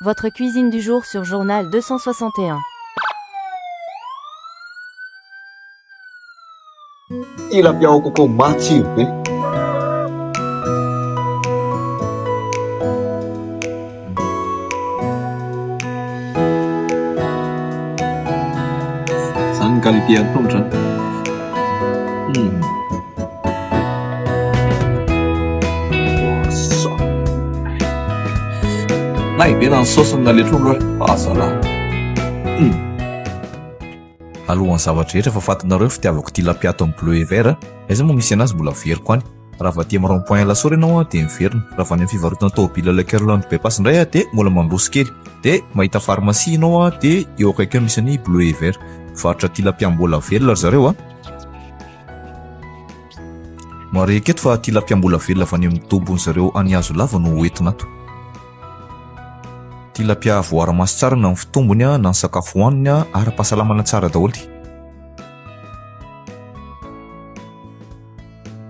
Votre cuisine du jour sur Journal 261. Tilapia ao coco matsiro be. Zany ny qualité atomotra. Nay be na ny saosiny na le trondro azalahy. Alohan'ny zavatra rehetra fa fatinareo fitiavako tilapia ato amin'ny bleu et vert, aiza moa misy anazy mbola veriko any. Raha va tia rond-point lasoro ianao dia miverina. Raha va any amin'ny fivarotana tômôbila Leclerland bypass indray dia mbola mandroso kely. Dia mahita pharmacie ianao dia eo akaiky eo misy ny bleu et vert. Mivarotra tilapia mbola velona zareo Mareko eto fa tilapia mbola velona fa any amin'ny tombony zareo any hazo lava no hoentina ato. Tilapia voara-maso tsara na ny fitombony na ny sakafo hohaniny ara-pahasalamana tsara daholo.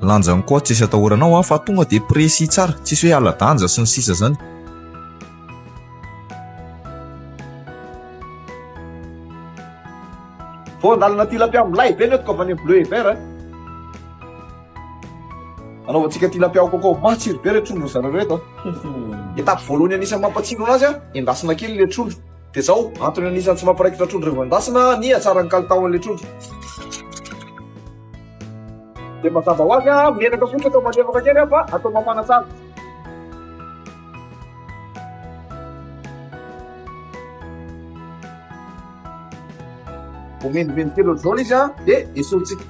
Lanjany koa tsy isy atahoranao fa tonga dia précis tsara, tsisy hoe ala-danja sy ny sisa zany. Vao andalana tilapia milay be neto ka avy any amin'ny bleu et vert. Anaovantsika tilapia ao coco matsiro be re trondro zareo reto. Etape voalohany anisan'ny mampatsiro anazy endasina kely le trondro. Dia zao antony anisan'ny tsy mamparaikitra trondro rehefa endasina ny atsara ny kalitaon'le trondro. Dia mazava ho azy menaka fotsy atao malefaka kely fa atao mafana tsara. Vomendimendy kely ohatr'izao izy dia esolontsika.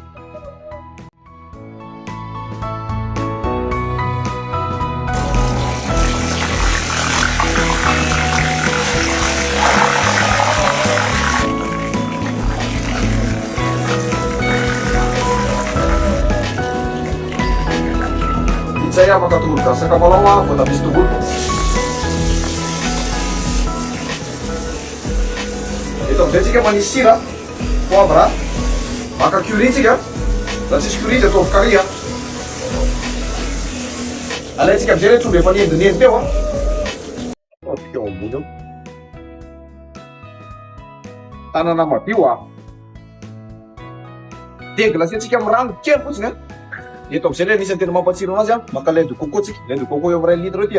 Zay afaka tongolo gasy sakamalao voatabia sy tongolo. Eto amin'izay tsika manisy sira, poivre, maka curry tsika. Raha tsisy curry dia ataovy carry. Alaitsika amin'izay le trondro efa niendinendy teo teo ambony eo. Tanana madio dia glacetsika amin'ny rano kely fotsiny Eto amin'izay le anisan'ny tena mampatsiro anazy maka lait de coco tsika. Lait de coco eo amin'ny 1 litre ety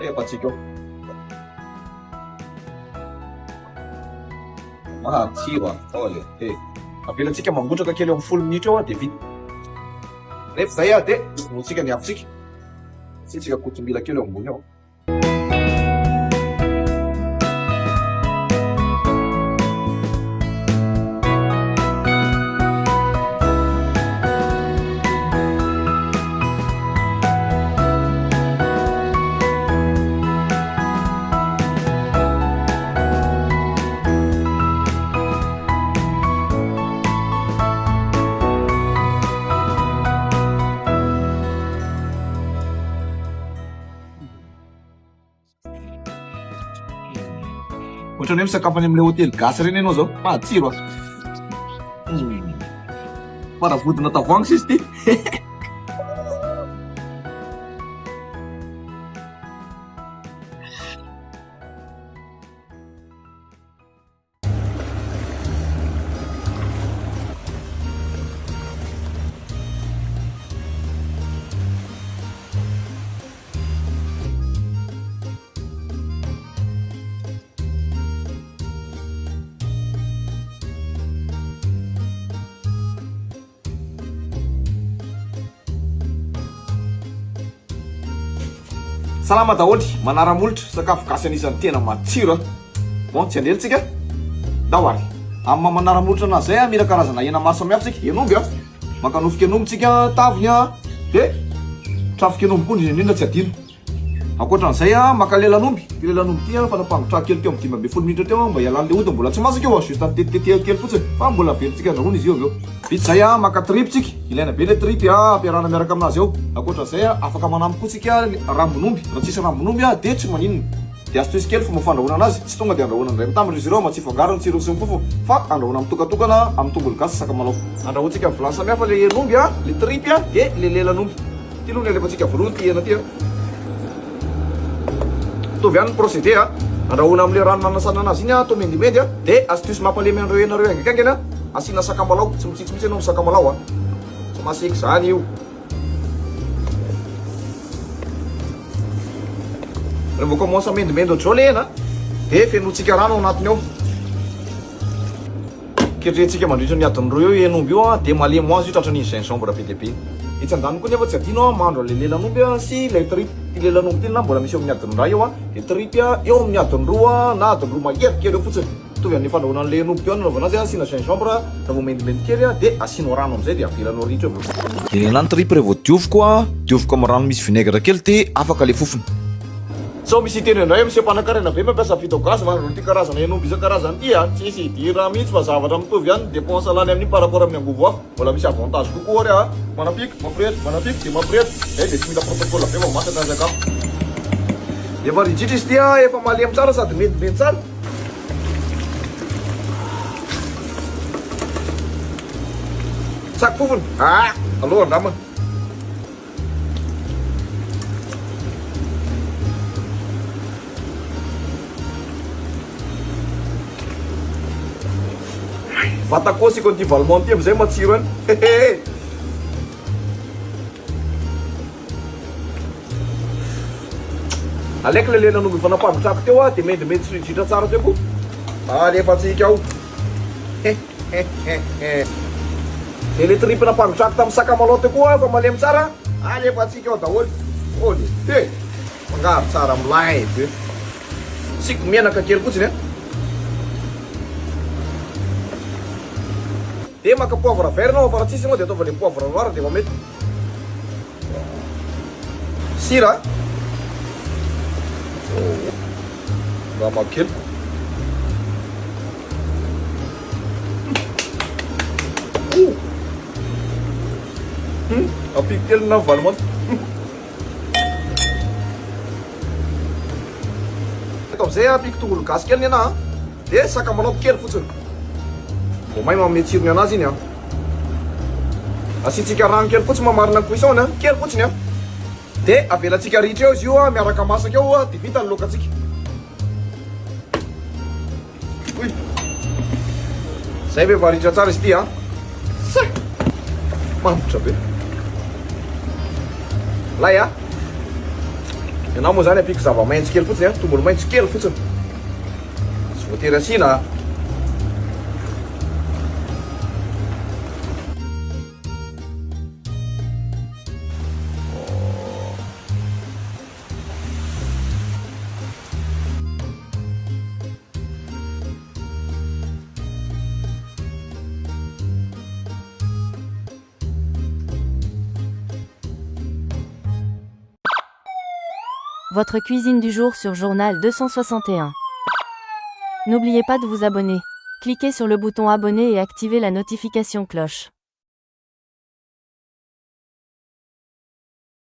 efatsika eo. Matsiro taole. Avelantsika mangotraka kely eo amin'ny 10 minitra eo dia vita. Rehefa zay dia notsika ny afitsika. Sitsika kotombila kely eo ambony eo. Ohatrany hoe misakafo any amin'ilay hôtely gasy reny ianao zao, matsiro Maravodina tavoahangy sisy ty. Salama daholy, manara-molotra, sakafo gasy anisan'ny tena matsiro Bon, tsy andelitsika. Daholy. Amin'ny manara-molotra anazy zay mila karazana hena maro samihafa tsika. Henomby maka nofika henomby tsika taviny dia trafika henomby koa indrindra tsy adino. Ankoatran'izay maka lelan'omby. Ty lelan'omby ty fanapangotra kely teo amin'ny 12 minitra teo mba hialan'le ody mbola tsy masaka eo juste tetete kely fotsiny fa mbola velontsika andrahoana izy eo avy eo. Vita zay maka tripy tsika. Ilaina be le tripy ampiarahana miaraka aminazy eo. Ankoatran'izay afaka manampy koa tsika rambon'omby. Raha tsisy rambon'omby dia tsy maninona. Dia azo toy kely fomba fandrahoana anazy. Tsy tonga dia andrahoana indray mitambatra izy ireo mba tsy hifangarony tsiro sy ny fofo fa andrahoana mitokatokana amin'ny tongolo gasy sy sakamalao. Andrahoantsika amin'ny vilany samihafa le hen'omby le tripy dia le lelan'omby. Ty aloha ny alefantsika voalohany ty hena ty. Mitovy ihany ny procédé andrahoana amin'le rano nanasana anazy iny atao mendimendy dia astuce mampalemy an'ireo henareo haingakaingany asiana sakamalaho tsy mitsitsy anao amin'ny sakamalaho tsy masiaka zany io rehefa commence mendimendy ohatr'izao le hena dia fenotsika rano ao anatiny ao ketrehintsika mandritra ny adiny roa eo hen'omby io dia malemy ho azy io tratran'iny gingembre be dia be itsy andany koa nefa tsy adino mahandro le lelan'omby sy ilay tripy ty lelan'omby ty na mbola misy eo amin'ny adiny ray eo dia tripy eo amin'ny adiny roa na adiny roa mahery kely eo fotsiny mitovy amin'ny fandrahoana an'le hen'omby teo anaovana azy asiana gingembre raha vao mendimendy kely dia asianao rano amin'izay dia avelanao ritra eo dia nenany tripy rehefa dioviko amin'ny rano misy vinaigre kely dia afaka le fofony sao misy teny indray misy mpanan-karena be mampiasa vito gasy mandraro ty karazana hen'omby isan-karazany ty tsisy hidira mihitsy fa zavatra mitovy ihany dépense lany amin'ny par rapport amin'ny angovo hafa mbola misy avantage kokoa ary manapiky mampirehitra manapiky dia mampirehitra dia tsy mila protocole be mamasaka ny sakafo efa ridritra izy ty efa malemy tsara sady mendimendy tsara tsaky fofony aloha andramana vatakosy iko an'ity valemon ty amizay matsiro any alaiky le lenan'omby efa napagotrako teo dia mendimendy tsy ridritra tsara teo koa alefatsika ao dia le tripy napagotrako tamin'ny sakamalaho teo koa efa malemy tsara alefatsika ao daholy oly mangaro tsara milay be siko menaka kely fotsiny dia maka poivre vert anao fa raha tsisy anao dia ataova le poivre noir dia efa mety sira raha makely apiky kely na valemon eto amizay apiky tongolo gasy kely ny ana dia sakamalao kely fotsiny may manome tsirony anazy iny asiantsika rano kely fotsiny mamarina ny cuisson kely fotsiny dia avelantsika ritra eo izy io miaraka masaka eo dia vita ny lokatsika zay ve varitra tsara izy ty manitra be lay ianao moa zany apiky zava-maintso kely fotsiny tongolo maintso kely fotsiny tsy voatery asina Votre cuisine du jour sur Journal 261. N'oubliez pas de vous abonner. Cliquez sur le bouton abonner et activez la notification cloche.